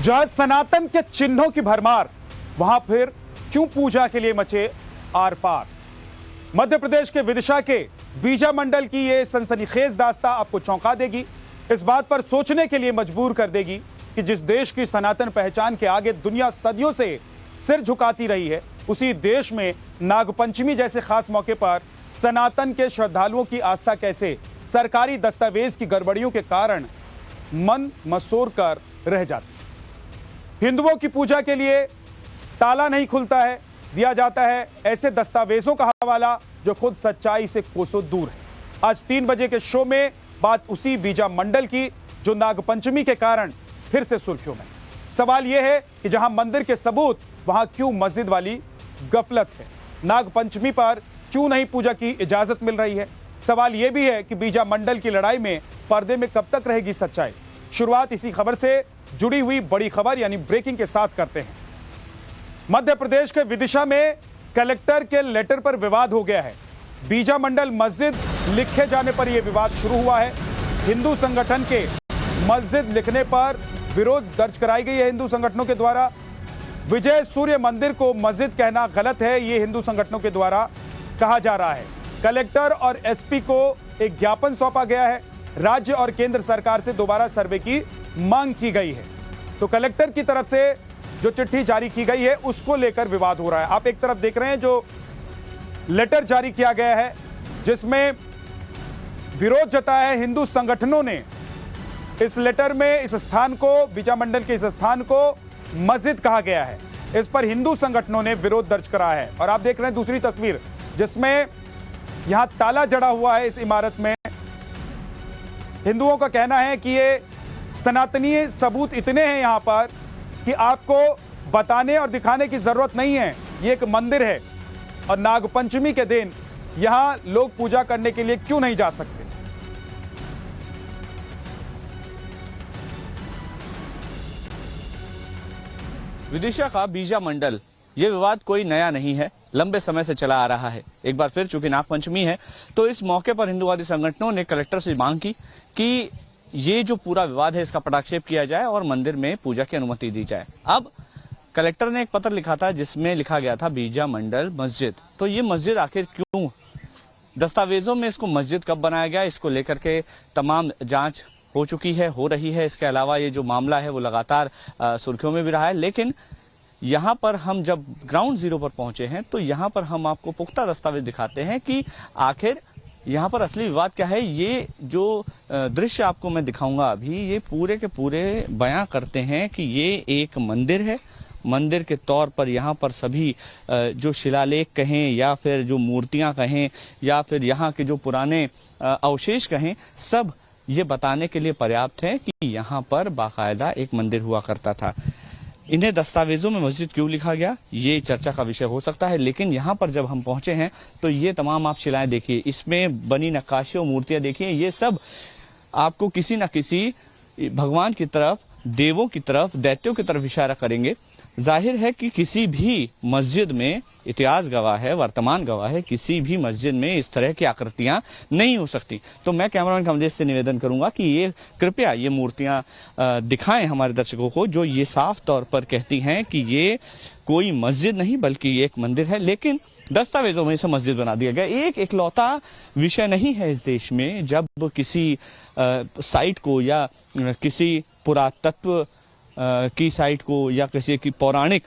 जहां सनातन के चिन्हों की भरमार, वहां फिर क्यों पूजा के लिए मचे आर पार। मध्य प्रदेश के विदिशा के बीजा मंडल की यह सनसनीखेज दास्तां आपको चौंका देगी, इस बात पर सोचने के लिए मजबूर कर देगी कि जिस देश की सनातन पहचान के आगे दुनिया सदियों से सिर झुकाती रही है, उसी देश में नागपंचमी जैसे खास मौके पर सनातन के श्रद्धालुओं की आस्था कैसे सरकारी दस्तावेज की गड़बड़ियों के कारण मन मसोर कर रह जाती। हिंदुओं की पूजा के लिए ताला नहीं खुलता है, दिया जाता है ऐसे दस्तावेजों का हवाला जो खुद सच्चाई से कोसों दूर है। आज 3 बजे के शो में बात उसी बीजा मंडल की जो नागपंचमी के कारण फिर से सुर्खियों में। सवाल यह है कि जहां मंदिर के सबूत, वहां क्यों मस्जिद वाली गफलत है। नागपंचमी पर क्यों नहीं पूजा की इजाजत मिल रही है। सवाल यह भी है कि बीजा मंडल की लड़ाई में पर्दे में कब तक रहेगी सच्चाई। शुरुआत इसी खबर से जुड़ी हुई बड़ी खबर यानी ब्रेकिंग के साथ करते हैं। मध्य प्रदेश के विदिशा में कलेक्टर के लेटर पर विवाद हो गया है। बीजा मंडल मस्जिद लिखे जाने पर यह विवाद शुरू हुआ है। हिंदू संगठन के मस्जिद लिखने पर विरोध दर्ज कराई गई है हिंदू संगठनों के द्वारा। विजय सूर्य मंदिर को मस्जिद कहना गलत है, यह हिंदू संगठनों के द्वारा कहा जा रहा है। कलेक्टर और एसपी को एक ज्ञापन सौंपा गया है। राज्य और केंद्र सरकार से दोबारा सर्वे की मांग की गई है। तो कलेक्टर की तरफ से जो चिट्ठी जारी की गई है उसको लेकर विवाद हो रहा है। आप एक तरफ देख रहे हैं जो लेटर जारी किया गया है जिसमें विरोध जताया है हिंदू संगठनों ने। इस लेटर में इस स्थान को, बीजा मंडल के इस स्थान को मस्जिद कहा गया है। इस पर हिंदू संगठनों ने विरोध दर्ज कराया है। और आप देख रहे हैं दूसरी तस्वीर जिसमें यहां ताला जड़ा हुआ है इस इमारत में। हिंदुओं का कहना है कि ये सनातनी सबूत इतने हैं यहां पर कि आपको बताने और दिखाने की जरूरत नहीं है। ये एक मंदिर है और नागपंचमी के दिन यहां लोग पूजा करने के लिए क्यों नहीं जा सकते। विदिशा का बीजा मंडल, ये विवाद कोई नया नहीं है, लंबे समय से चला आ रहा है। एक बार फिर चूंकि नागपंचमी है तो इस मौके पर हिंदुवादी संगठनों ने कलेक्टर से मांग की कि ये जो पूरा विवाद है इसका पटाक्षेप किया जाए और मंदिर में पूजा की अनुमति दी जाए। अब कलेक्टर ने एक पत्र लिखा था जिसमें लिखा गया था बीजा मंडल मस्जिद। तो ये मस्जिद आखिर क्यों, दस्तावेजों में इसको मस्जिद कब बनाया गया, इसको लेकर के तमाम जांच हो चुकी है, हो रही है। इसके अलावा ये जो मामला है वो लगातार सुर्खियों में भी रहा है। लेकिन यहाँ पर हम जब ग्राउंड जीरो पर पहुंचे हैं तो यहाँ पर हम आपको पुख्ता दस्तावेज दिखाते हैं कि आखिर यहाँ पर असली विवाद क्या है। ये जो दृश्य आपको मैं दिखाऊंगा अभी, ये पूरे के पूरे बयां करते हैं कि ये एक मंदिर है। मंदिर के तौर पर यहाँ पर सभी जो शिलालेख कहें या फिर जो मूर्तियां कहें या फिर यहाँ के जो पुराने अवशेष कहें, सब ये बताने के लिए पर्याप्त है कि यहाँ पर बाकायदा एक मंदिर हुआ करता था। इन्हें दस्तावेजों में मस्जिद क्यों लिखा गया, ये चर्चा का विषय हो सकता है। लेकिन यहाँ पर जब हम पहुंचे हैं तो ये तमाम आप शिलाएं देखिए, इसमें बनी नक्काशी और मूर्तियां देखिए, ये सब आपको किसी न किसी भगवान की तरफ, देवों की तरफ, दैत्यों की तरफ इशारा करेंगे। जाहिर है कि किसी भी मस्जिद में, इतिहास गवाह है, वर्तमान गवाह है, किसी भी मस्जिद में इस तरह की आकृतियां नहीं हो सकती। तो मैं कैमरामैन कमलेश से निवेदन करूंगा कि ये कृपया ये मूर्तियां दिखाएं हमारे दर्शकों को, जो ये साफ तौर पर कहती हैं कि ये कोई मस्जिद नहीं बल्कि ये एक मंदिर है। लेकिन दस्तावेजों में इसे मस्जिद बना दिया गया। एक इकलौता विषय नहीं है इस देश में जब किसी साइट को या किसी पुरातत्व की साइट को या किसी की पौराणिक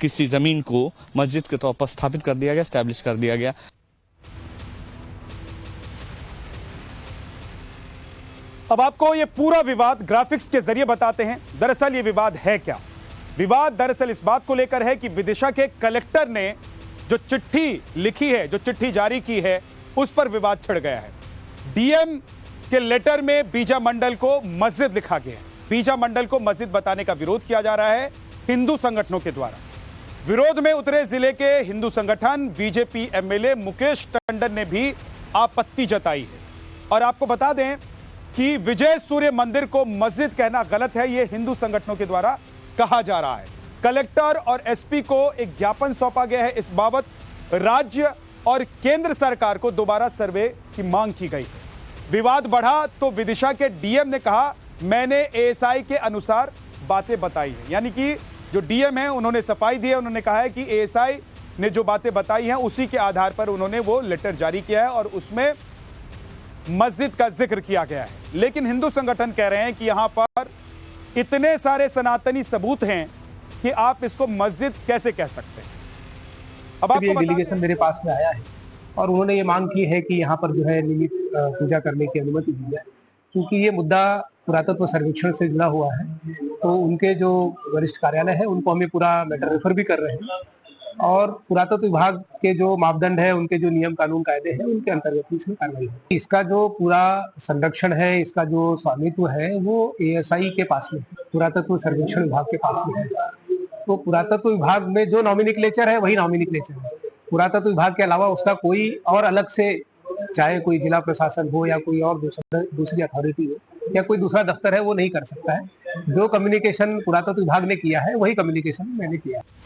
किसी जमीन को मस्जिद के तौर पर स्थापित कर दिया गया, स्टैब्लिश कर दिया गया। अब आपको ये पूरा विवाद ग्राफिक्स के जरिए बताते हैं। दरअसल ये विवाद है क्या। विवाद दरअसल इस बात को लेकर है कि विदिशा के कलेक्टर ने जो चिट्ठी लिखी है, जो चिट्ठी जारी की है, उस पर विवाद छिड़ गया है। डीएम के लेटर में बीजा मंडल को मस्जिद लिखा गया है। बीजा मंडल को मस्जिद बताने का विरोध किया जा रहा है हिंदू संगठनों के द्वारा। विरोध में उतरे जिले के हिंदू संगठन, बीजेपी एमएलए मुकेश टंडन ने भी आपत्ति जताई है। और आपको बता दें कि विजय सूर्य मंदिर को मस्जिद कहना गलत है, यह हिंदू संगठनों के द्वारा कहा जा रहा है। कलेक्टर और एसपी को एक ज्ञापन सौंपा गया है। इस बाबत राज्य और केंद्र सरकार को दोबारा सर्वे की मांग की गई है। विवाद बढ़ा तो विदिशा के डीएम ने कहा, मैंने एएसआई के अनुसार बातें बताई हैं, यानी कि जो डीएम है उन्होंने सफाई दी है, उन्होंने कहा है कि एएसआई ने जो बातें बताई हैं उसी के आधार पर उन्होंने वो लेटर जारी किया है और उसमें मस्जिद का जिक्र किया गया है। लेकिन हिंदू संगठन कह रहे हैं कि यहां पर इतने सारे सनातनी सबूत हैं कि आप इसको मस्जिद कैसे कह सकते हैं। अब आपको डेलीगेशन मेरे पास में आया है और उन्होंने ये मांग की है कि यहाँ पर जो है नियमित पूजा करने की अनुमति दी जाए, क्योंकि ये मुद्दा पुरातत्व सर्वेक्षण से जुड़ा हुआ है। तो उनके जो वरिष्ठ कार्यालय है उनको हमें पूरा मैटर रेफर भी कर रहे हैं और पुरातत्व विभाग के जो मापदंड है, उनके जो नियम कानून कायदे हैं, उनके अंतर्गत इसमें कार्रवाई है। इसका जो पूरा संरक्षण है, इसका जो स्वामित्व है, वो एएसआई के पास में, पुरातत्व सर्वेक्षण विभाग के पास में है। तो पुरातत्व विभाग में जो नॉमिनिक्लेचर है वही नॉमिनिक्लेचर है। पुरातत्व विभाग के अलावा उसका कोई और अलग से, चाहे कोई जिला प्रशासन हो या कोई और दूसरी अथॉरिटी हो या कोई दूसरा दफ्तर है, वो नहीं कर सकता है। जो कम्युनिकेशन पुरातत्व विभाग ने किया है वही कम्युनिकेशन मैंने किया है।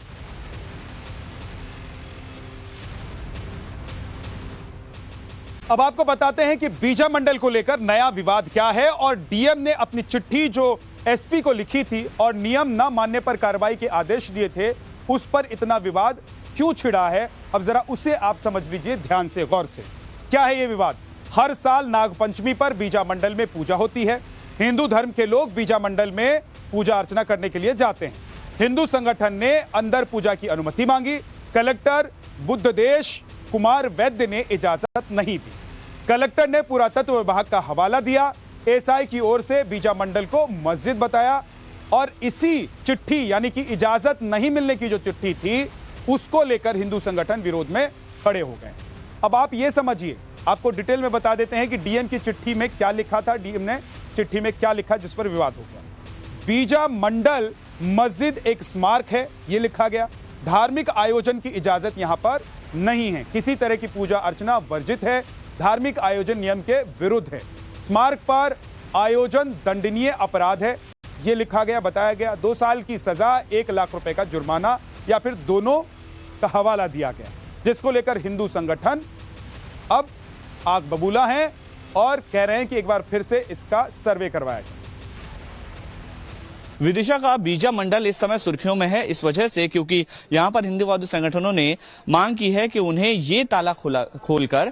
अब आपको बताते हैं कि बीजा मंडल को लेकर नया विवाद क्या है और डीएम ने अपनी चिट्ठी जो एसपी को लिखी थी और नियम न मानने पर कार्रवाई के आदेश दिए थे, उस पर इतना विवाद क्यों छिड़ा है। अब जरा उसे आप समझ लीजिए ध्यान से, गौर से। क्या है यह विवाद? हर साल नागपंचमी पर बीजा मंडल में पूजा होती है। हिंदू धर्म के लोग बीजा मंडल में पूजा अर्चना करने के लिए जाते हैं। हिंदू संगठन ने अंदर पूजा की अनुमति मांगी। कलेक्टर बुद्धदेश कुमार वैद्य ने इजाजत नहीं दी। कलेक्टर ने पुरातत्व विभाग का हवाला दिया। एएसआई की ओर से बीजा मंडल को मस्जिद बताया और इसी चिट्ठी, यानी कि इजाजत नहीं मिलने की जो चिट्ठी थी, उसको लेकर हिंदू संगठन विरोध में खड़े हो गए। अब आप ये समझिए, आपको डिटेल में बता देते हैं कि डीएम की चिट्ठी में क्या लिखा था। डीएम ने चिट्ठी में क्या लिखा जिस पर विवाद हो गया। बीजा मंडल मस्जिद एक स्मारक है, यह लिखा गया। धार्मिक आयोजन की इजाजत यहां पर नहीं है। किसी तरह की पूजा अर्चना वर्जित है। धार्मिक आयोजन नियम के विरुद्ध है। स्मारक पर आयोजन दंडनीय अपराध है, यह लिखा गया, बताया गया। 2 साल की सजा, 1 लाख रुपए का जुर्माना या फिर दोनों का हवाला दिया गया, जिसको लेकर हिंदू संगठन अब आग बबूला है और कह रहे हैं कि एक बार फिर से इसका सर्वे करवाया जाए। विदिशा का बीजा मंडल इस समय सुर्खियों में है इस वजह से क्योंकि यहां पर हिंदूवादी संगठनों ने मांग की है कि उन्हें ये ताला खोलकर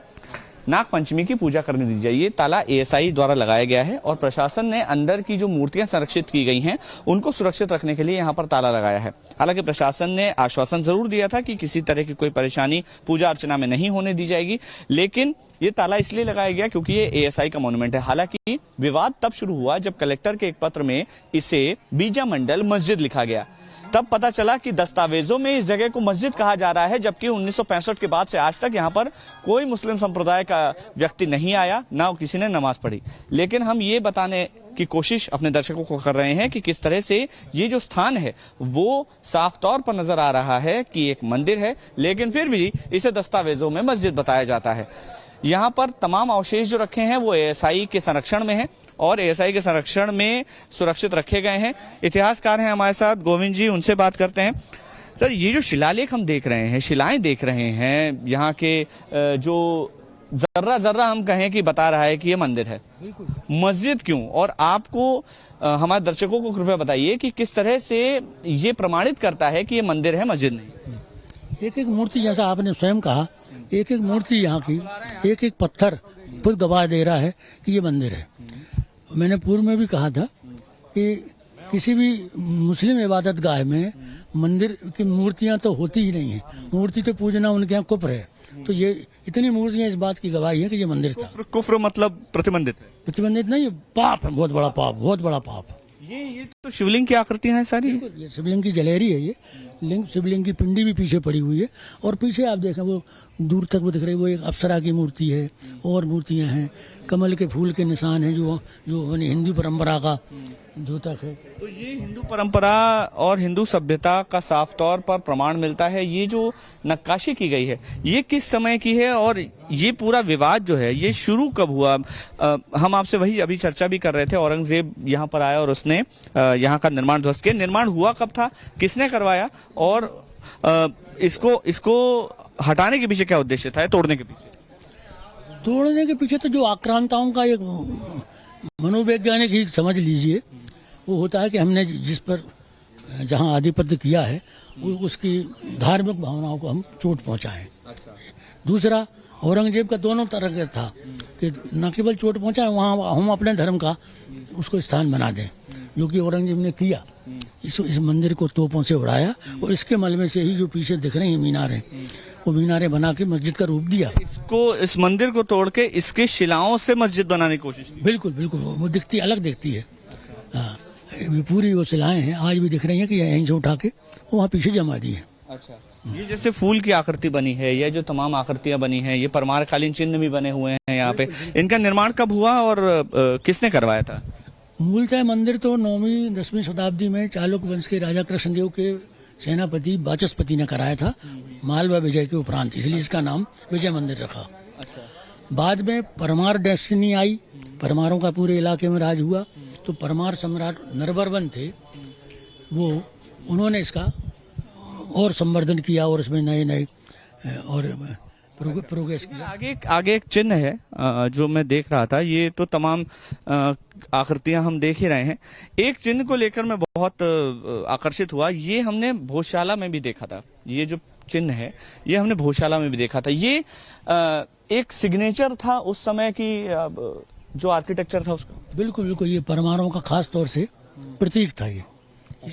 नागपंचमी की पूजा करने दी जाए। ये ताला एएसआई द्वारा लगाया गया है और प्रशासन ने अंदर की जो मूर्तियां संरक्षित की गई हैं उनको सुरक्षित रखने के लिए यहां पर ताला लगाया है। हालांकि प्रशासन ने आश्वासन जरूर दिया था कि किसी तरह की कोई परेशानी पूजा अर्चना में नहीं होने दी जाएगी, लेकिन ये ताला इसलिए लगाया गया क्योंकि ये एएसआई का मॉन्यूमेंट है। हालांकि विवाद तब शुरू हुआ जब कलेक्टर के एक पत्र में इसे बीजा मंडल मस्जिद लिखा गया। तब पता चला कि दस्तावेजों में इस जगह को मस्जिद कहा जा रहा है, जबकि 1965 के बाद से आज तक यहाँ पर कोई मुस्लिम संप्रदाय का व्यक्ति नहीं आया, ना किसी ने नमाज पढ़ी। लेकिन हम ये बताने की कोशिश अपने दर्शकों को कर रहे हैं कि किस तरह से ये जो स्थान है वो साफ तौर पर नजर आ रहा है कि एक मंदिर है, लेकिन फिर भी इसे दस्तावेजों में मस्जिद बताया जाता है। यहाँ पर तमाम अवशेष जो रखे हैं वो एएसआई के संरक्षण में है और एएसआई के संरक्षण में सुरक्षित रखे गए हैं। इतिहासकार हैं हमारे साथ गोविंद जी, उनसे बात करते हैं। सर, ये जो शिलालेख हम देख रहे हैं, शिलाएं देख रहे हैं, यहाँ के जो जर्रा जर्रा हम कहें कि बता रहा है कि ये मंदिर है, मस्जिद क्यों? और आपको हमारे दर्शकों को कृपया बताइए कि किस तरह से ये प्रमाणित करता है कि ये मंदिर है, मस्जिद नहीं? एक एक मूर्ति, जैसा आपने स्वयं कहा, एक एक मूर्ति यहाँ की, एक एक पत्थर खुद गवाह दे रहा है कि ये मंदिर है। मैंने पूर्व में भी कहा था कि किसी भी मुस्लिम इबादत गाह में मंदिर की मूर्तियां तो होती ही नहीं है। मूर्ति तो पूजना उनके यहाँ कुफ्र है। तो ये इतनी मूर्तियां इस बात की गवाही है कि ये मंदिर था। कुफ्र मतलब प्रतिबंधित है? प्रतिबंधित नहीं, पाप है, बहुत बड़ा पाप, बहुत बड़ा पाप। ये तो शिवलिंग की आकृतियां हैं सारी। ये शिवलिंग की जलेरी है। ये लिंग, शिवलिंग की पिंडी भी पीछे पड़ी हुई है और पीछे आप देखें वो दूर तक वो दिख रही है, वो एक अप्सरा की मूर्ति है और मूर्तियां हैं, कमल के फूल के निशान हैं जो हिंदू परंपरा का द्योतक है। तो ये हिंदू परंपरा और हिंदू सभ्यता का साफ तौर पर प्रमाण मिलता है। ये जो नक्काशी की गई है ये किस समय की है और ये पूरा विवाद जो है ये शुरू कब हुआ? हम आपसे वही अभी चर्चा भी कर रहे थे। औरंगजेब यहाँ पर आया और उसने यहाँ का निर्माण ध्वस्त किया। निर्माण हुआ कब था, किसने करवाया और इसको हटाने के पीछे क्या उद्देश्य था, तोड़ने के पीछे? तोड़ने के पीछे तो जो आक्रांताओं का एक मनोवैज्ञानिक ही समझ लीजिए, वो होता है कि हमने जिस पर जहाँ आधिपत्य किया है उसकी धार्मिक भावनाओं को हम चोट पहुँचाएं। दूसरा, औरंगजेब का दोनों तरह का था कि न केवल चोट पहुँचाएं, वहाँ हम अपने धर्म का उसको स्थान बना दें, जो कि औरंगजेब ने किया। इस मंदिर को तोपों से उड़ाया और इसके मलबे से ही जो पीछे दिख रहे हैं मीनारें, वो मीनारें बना के मस्जिद का रूप दिया। इस मंदिर को तोड़ के इसके शिलाओं से मस्जिद बनाने की कोशिश की। बिल्कुल बिल्कुल, वो दिखती अलग दिखती है। हाँ, ये पूरी वो शिलाएं हैं, आज भी दिख रही हैं कि यहीं से उठा के वहाँ पीछे जमा दी है। अच्छा, ये जैसे फूल की आकृति बनी है, ये जो तमाम आकृतियां बनी हैं, ये परमारकालीन चिन्ह भी बने हुए हैं यहाँ पे, इनका निर्माण कब हुआ और किसने करवाया था? मूलतः मंदिर तो 9वीं 10वीं शताब्दी में चालुक्य वंश के राजा कृष्णदेव के सेनापति वाचस्पति ने कराया था, मालवा विजय के उपरांत, इसलिए इसका नाम विजय मंदिर रखा। बाद में परमार डेस्टिनी आई, परमारों का पूरे इलाके में राज हुआ, तो परमार सम्राट नरबरवन थे, वो उन्होंने इसका और संवर्धन किया और इसमें नए नए और प्रोग्रेस किया। आगे एक चिन्ह है जो मैं देख रहा था, ये तो तमाम आकृतियां हम देख ही रहे हैं। एक चिन्ह को लेकर मैं बहुत आकर्षित हुआ, ये हमने भोजशाला में भी देखा था। ये जो चिन्ह है ये हमने भोजशाला में भी देखा था। ये एक सिग्नेचर था उस समय की जो आर्किटेक्चर था उसका। बिल्कुल बिल्कुल, ये परमारों का खास तौर से प्रतीक था ये,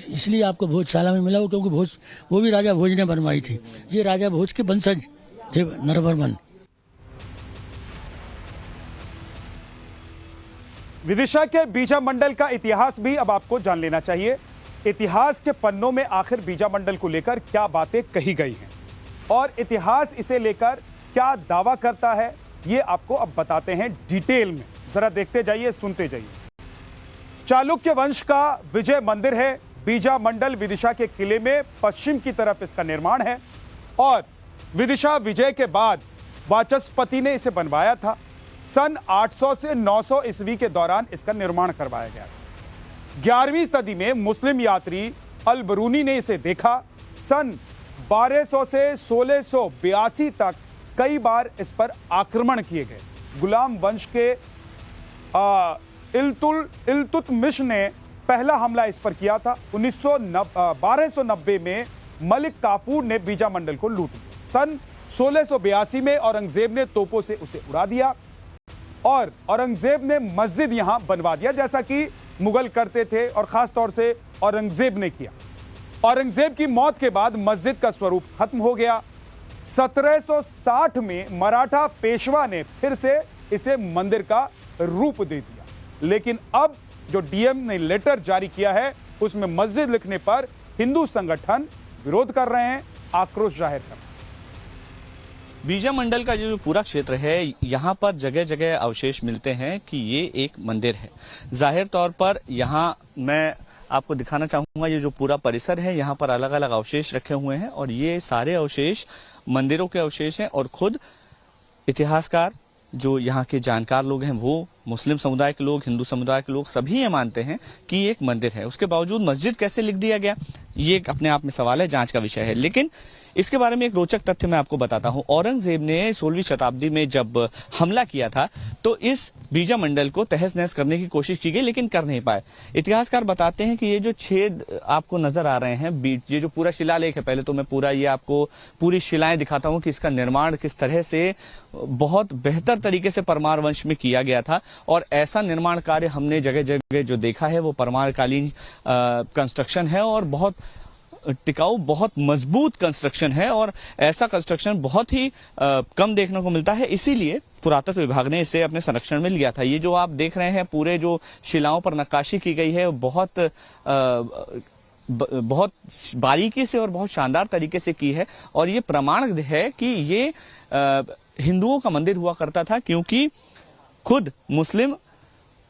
इसलिए आपको भोजशाला में मिला, क्योंकि वो भी राजा भोज ने बनवाई थी। ये राजा भोज के वंशज थे नरवर्मन। विदिशा के बीजा मंडल का इतिहास भी अब आपको जान लेना चाहिए। इतिहास के पन्नों में आखिर बीजा मंडल को लेकर क्या बातें कही गई हैं और इतिहास इसे लेकर क्या दावा करता है, ये आपको अब बताते हैं डिटेल में। जरा देखते जाइए, सुनते जाइए। चालुक्य वंश का विजय मंदिर है बीजा मंडल। विदिशा के किले में पश्चिम की तरफ इसका निर्माण है और विदिशा विजय के बाद वाचस्पति ने इसे बनवाया था। सन 800 से 900 ईस्वी के दौरान इसका निर्माण करवाया गया। 11वीं सदी में मुस्लिम यात्री अल बरूनी ने इसे देखा। सन 1200 से 1682 तक कई बार इस पर आक्रमण किए गए। गुलाम वंश के इल्तुतमिश ने पहला हमला इस पर किया था। 1290 में मलिक काफूर ने बीजा मंडल को लूट लिया। सन 1682 में औरंगजेब ने तोपों से उसे उड़ा दिया और औरंगजेब ने मस्जिद यहां बनवा दिया, जैसा कि मुगल करते थे और खास तौर से औरंगजेब ने किया। औरंगजेब की मौत के बाद मस्जिद का स्वरूप खत्म हो गया। 1760 में मराठा पेशवा ने फिर से इसे मंदिर का रूप दे दिया, लेकिन अब जो डीएम ने लेटर जारी किया है उसमें मस्जिद लिखने पर हिंदू संगठन विरोध कर रहे हैं, आक्रोश जाहिर कर रहे हैं। बीजा मंडल का जो पूरा क्षेत्र है, यहाँ पर जगह जगह अवशेष मिलते हैं कि ये एक मंदिर है। जाहिर तौर पर यहाँ मैं आपको दिखाना चाहूंगा, ये जो पूरा परिसर है यहाँ पर अलग अलग अवशेष रखे हुए हैं और ये सारे अवशेष मंदिरों के अवशेष हैं और खुद इतिहासकार जो यहाँ के जानकार लोग हैं, वो मुस्लिम समुदाय के लोग, हिंदू समुदाय के लोग सभी ये मानते हैं कि ये एक मंदिर है। उसके बावजूद मस्जिद कैसे लिख दिया गया, ये एक अपने आप में सवाल है, जांच का विषय है। लेकिन इसके बारे में एक रोचक तथ्य मैं आपको बताता हूं। औरंगजेब ने 16वीं शताब्दी में जब हमला किया था तो इस बीजा मंडल को तहस नहस करने की कोशिश की गई, लेकिन कर नहीं पाए। इतिहासकार बताते हैं कि ये जो छेद आपको नजर आ रहे हैं, ये जो पूरा शिलालेख है, पहले तो मैं पूरा ये आपको पूरी शिलाएं दिखाता हूं कि इसका निर्माण किस तरह से बहुत बेहतर तरीके से परमार वंश में किया गया था। और ऐसा निर्माण कार्य हमने जगह जगह जो देखा है वो परमारकालीन कंस्ट्रक्शन है और बहुत टिकाऊ, बहुत मजबूत कंस्ट्रक्शन है और ऐसा कंस्ट्रक्शन बहुत ही कम देखने को मिलता है। इसीलिए पुरातत्व विभाग ने इसे अपने संरक्षण में लिया था। ये जो आप देख रहे हैं पूरे जो शिलाओं पर नक्काशी की गई है, बहुत बारीकी से और बहुत शानदार तरीके से की है और ये प्रमाण है कि ये हिंदुओं का मंदिर हुआ करता था, क्योंकि खुद मुस्लिम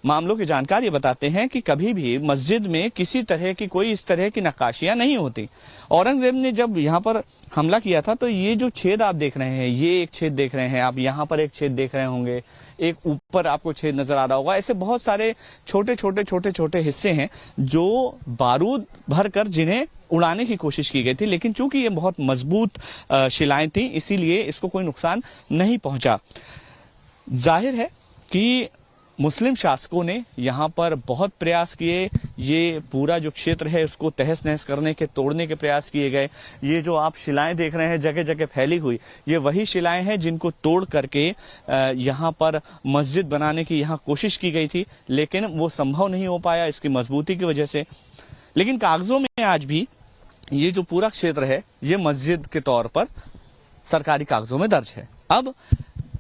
मामलों के जानकार ये बताते हैं कि कभी भी मस्जिद में किसी तरह की कोई इस तरह की नक्काशियां नहीं होती। औरंगजेब ने जब यहाँ पर हमला किया था तो ये जो छेद आप देख रहे हैं, ये एक छेद देख रहे हैं आप, यहाँ पर एक छेद देख रहे होंगे, एक ऊपर आपको छेद नजर आ रहा होगा, ऐसे बहुत सारे छोटे छोटे हिस्से हैं जो बारूद भरकर जिन्हें उड़ाने की कोशिश की गई थी, लेकिन चूंकि ये बहुत मजबूत शिलाएं थी इसीलिए इसको कोई नुकसान नहीं पहुंचा। जाहिर है कि मुस्लिम शासकों ने यहाँ पर बहुत प्रयास किए, ये पूरा जो क्षेत्र है उसको तहस नहस करने के, तोड़ने के प्रयास किए गए। ये जो आप शिलाएं देख रहे हैं जगह जगह फैली हुई, ये वही शिलाएं हैं जिनको तोड़ करके यहाँ पर मस्जिद बनाने की यहाँ कोशिश की गई थी, लेकिन वो संभव नहीं हो पाया इसकी मजबूती की वजह से। लेकिन कागजों में आज भी ये जो पूरा क्षेत्र है ये मस्जिद के तौर पर सरकारी कागजों में दर्ज है। अब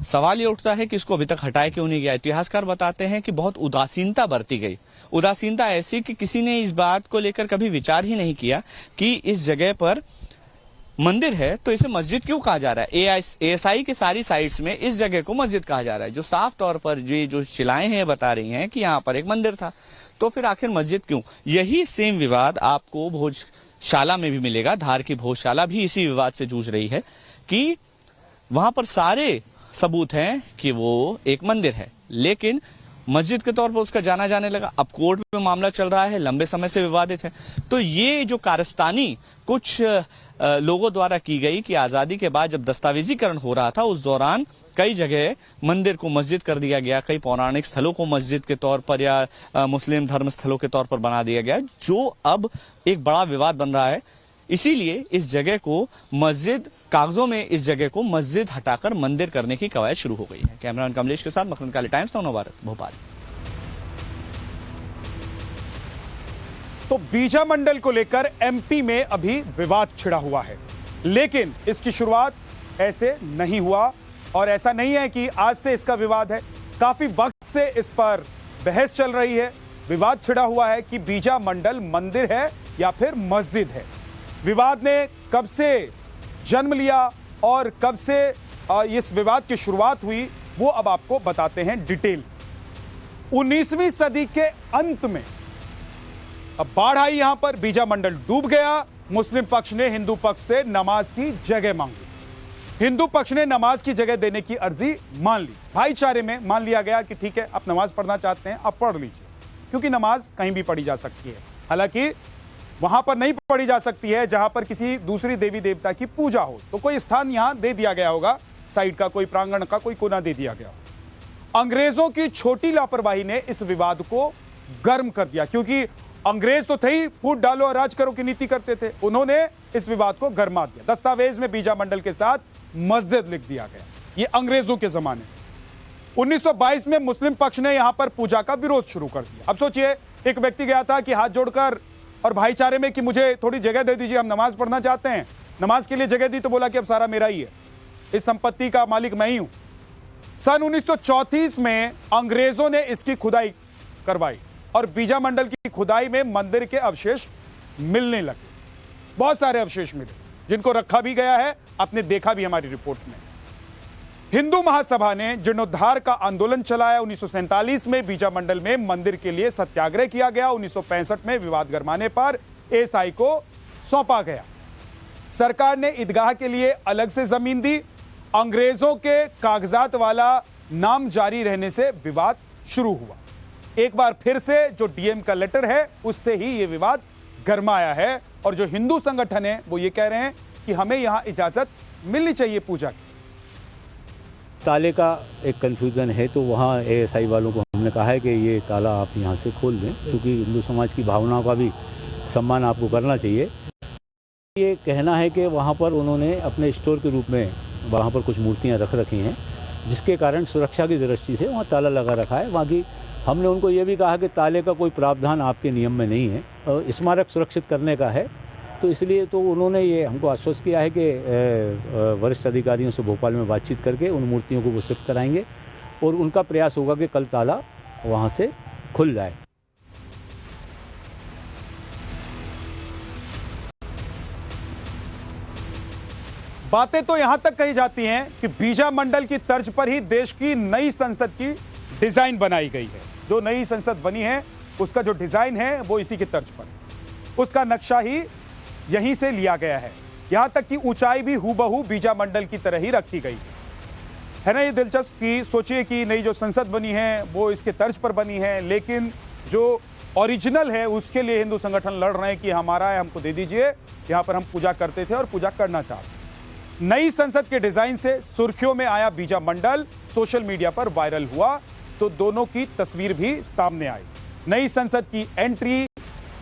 सवाल ये उठता है कि इसको अभी तक हटाया क्यों नहीं गया। इतिहासकार बताते हैं कि बहुत उदासीनता बरती गई। उदासीनता ऐसी कि किसी ने इस बात को लेकर कभी विचार ही नहीं किया कि इस जगह पर मंदिर है तो इसे मस्जिद क्यों कहा जा रहा है। एएसआई की सारी साइट्स में इस जगह को मस्जिद कहा जा रहा है, जो साफ तौर पर जो शिलाएं हैं बता रही हैं कि यहाँ पर एक मंदिर था, तो फिर आखिर मस्जिद क्यों। यही सेम विवाद आपको भोजशाला में भी मिलेगा। धार की भोजशाला भी इसी विवाद से जूझ रही है कि वहां पर सारे सबूत हैं कि वो एक मंदिर है, लेकिन मस्जिद के तौर पर उसका जाना जाने लगा। अब कोर्ट में मामला चल रहा है, लंबे समय से विवादित है। तो ये जो कारस्तानी कुछ लोगों द्वारा की गई कि आजादी के बाद जब दस्तावेजीकरण हो रहा था उस दौरान कई जगह मंदिर को मस्जिद कर दिया गया, कई पौराणिक स्थलों को मस्जिद के तौर पर या मुस्लिम धर्म स्थलों के तौर पर बना दिया गया, जो अब एक बड़ा विवाद बन रहा है। इसीलिए इस जगह को मस्जिद, कागजों में इस जगह को मस्जिद हटाकर मंदिर करने की कवायद शुरू हो गई है। कैमरामैन कमलेश के साथ मखनन काली, टाइम्स नव भारत, भोपाल। तो बीजा मंडल को लेकर एमपी में अभी विवाद छिड़ा हुआ है, लेकिन इसकी शुरुआत ऐसे नहीं हुआ और ऐसा नहीं है कि आज से इसका विवाद है। काफी वक्त से इस पर बहस चल रही है। विवाद छिड़ा हुआ है कि बीजा मंडल मंदिर है या फिर मस्जिद है। विवाद ने कब से जन्म लिया और कब से इस विवाद की शुरुआत हुई वो अब आपको बताते हैं डिटेल। 19वीं सदी के अंत में अब बाढ़ आई, यहां पर बीजा मंडल डूब गया। मुस्लिम पक्ष ने हिंदू पक्ष से नमाज की जगह मांगी, हिंदू पक्ष ने नमाज की जगह देने की अर्जी मान ली। भाईचारे में मान लिया गया कि ठीक है, आप नमाज पढ़ना चाहते हैं, आप पढ़ लीजिए, क्योंकि नमाज कहीं भी पढ़ी जा सकती है। हालांकि वहां पर नहीं पढ़ी जा सकती है जहां पर किसी दूसरी देवी देवता की पूजा हो, तो कोई स्थान यहां दे दिया गया होगा, साइड का कोई प्रांगण का कोई कोना दे दिया गया हो। अंग्रेजों की छोटी लापरवाही ने इस विवाद को गर्म कर दिया, क्योंकि अंग्रेज तो थे ही फूट डालो और राज करो की नीति करते थे। उन्होंने इस विवाद को गरमा दिया। दस्तावेज में बीजा मंडल के साथ मस्जिद लिख दिया गया। ये अंग्रेजों के जमाने। 1922 में मुस्लिम पक्ष ने यहां पर पूजा का विरोध शुरू कर दिया। अब सोचिए, एक व्यक्ति गया था कि हाथ जोड़कर और भाईचारे में कि मुझे थोड़ी जगह दे दीजिए, हम नमाज पढ़ना चाहते हैं। नमाज के लिए जगह दी तो बोला कि अब सारा मेरा ही है, इस संपत्ति का मालिक मैं ही हूं। सन 1934 में अंग्रेजों ने इसकी खुदाई करवाई और बीजा मंडल की खुदाई में मंदिर के अवशेष मिलने लगे। बहुत सारे अवशेष मिले जिनको रखा भी गया है, आपने देखा भी हमारी रिपोर्ट में। हिंदू महासभा ने जीर्णोद्धार का आंदोलन चलाया। 1947 में बीजा मंडल में मंदिर के लिए सत्याग्रह किया गया। 1965 में विवाद गरमाने पर एएसआई को सौंपा गया। सरकार ने ईदगाह के लिए अलग से जमीन दी। अंग्रेजों के कागजात वाला नाम जारी रहने से विवाद शुरू हुआ। एक बार फिर से जो डीएम का लेटर है उससे ही यह विवाद गरमाया है और जो हिंदू संगठन है वो ये कह रहे हैं कि हमें यहां इजाजत मिलनी चाहिए पूजा की। ताले का एक कंफ्यूजन है, तो वहाँ एएसआई वालों को हमने कहा है कि ये ताला आप यहाँ से खोल दें, क्योंकि हिंदू समाज की भावनाओं का भी सम्मान आपको करना चाहिए। ये कहना है कि वहाँ पर उन्होंने अपने स्टोर के रूप में वहाँ पर कुछ मूर्तियाँ रख रखी हैं, जिसके कारण सुरक्षा की दृष्टि से वहाँ ताला लगा रखा है। बाकी हमने उनको ये भी कहा कि ताले का कोई प्रावधान आपके नियम में नहीं है और स्मारक सुरक्षित करने का है, तो इसलिए तो उन्होंने ये हमको आश्वस्त किया है कि वरिष्ठ अधिकारियों से भोपाल में बातचीत करके उन मूर्तियों को वो शिफ्ट कराएंगे और उनका प्रयास होगा कि कल ताला वहाँ से खुल जाए। बातें तो यहां तक कही जाती हैं कि बीजा मंडल की तर्ज पर ही देश की नई संसद की डिजाइन बनाई गई है। जो नई संसद बनी है उसका जो डिजाइन है वो इसी की तर्ज पर, उसका नक्शा ही यहीं से लिया गया है। यहां तक कि ऊंचाई भी हूबहू बीजा मंडल की तरह ही रखी गई है ना। ये दिलचस्प कि सोचिए कि नई जो संसद बनी है वो इसके तर्ज पर बनी है, लेकिन जो ओरिजिनल है उसके लिए हिंदू संगठन लड़ रहे हैं कि हमारा है, हमको दे दीजिए, यहां पर हम पूजा करते थे और पूजा करना चाहते हैं। नई संसद के डिजाइन से सुर्खियों में आया बीजा मंडल सोशल मीडिया पर वायरल हुआ। तो दोनों की तस्वीर भी सामने आई। नई संसद की एंट्री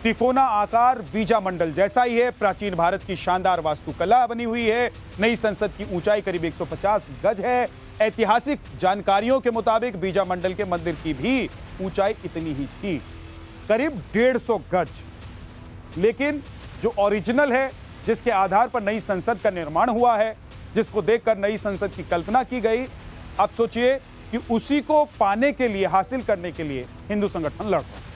तिकोना आकार बीजा मंडल जैसा ही है। प्राचीन भारत की शानदार वास्तुकला बनी हुई है। नई संसद की ऊंचाई करीब 150 गज है। ऐतिहासिक जानकारियों के मुताबिक बीजा मंडल के मंदिर की भी ऊंचाई इतनी ही थी, करीब 150 गज। लेकिन जो ओरिजिनल है, जिसके आधार पर नई संसद का निर्माण हुआ है, जिसको देखकर नई संसद की कल्पना की गई, अब सोचिए कि उसी को पाने के लिए, हासिल करने के लिए हिंदू संगठन लड़ रहा है।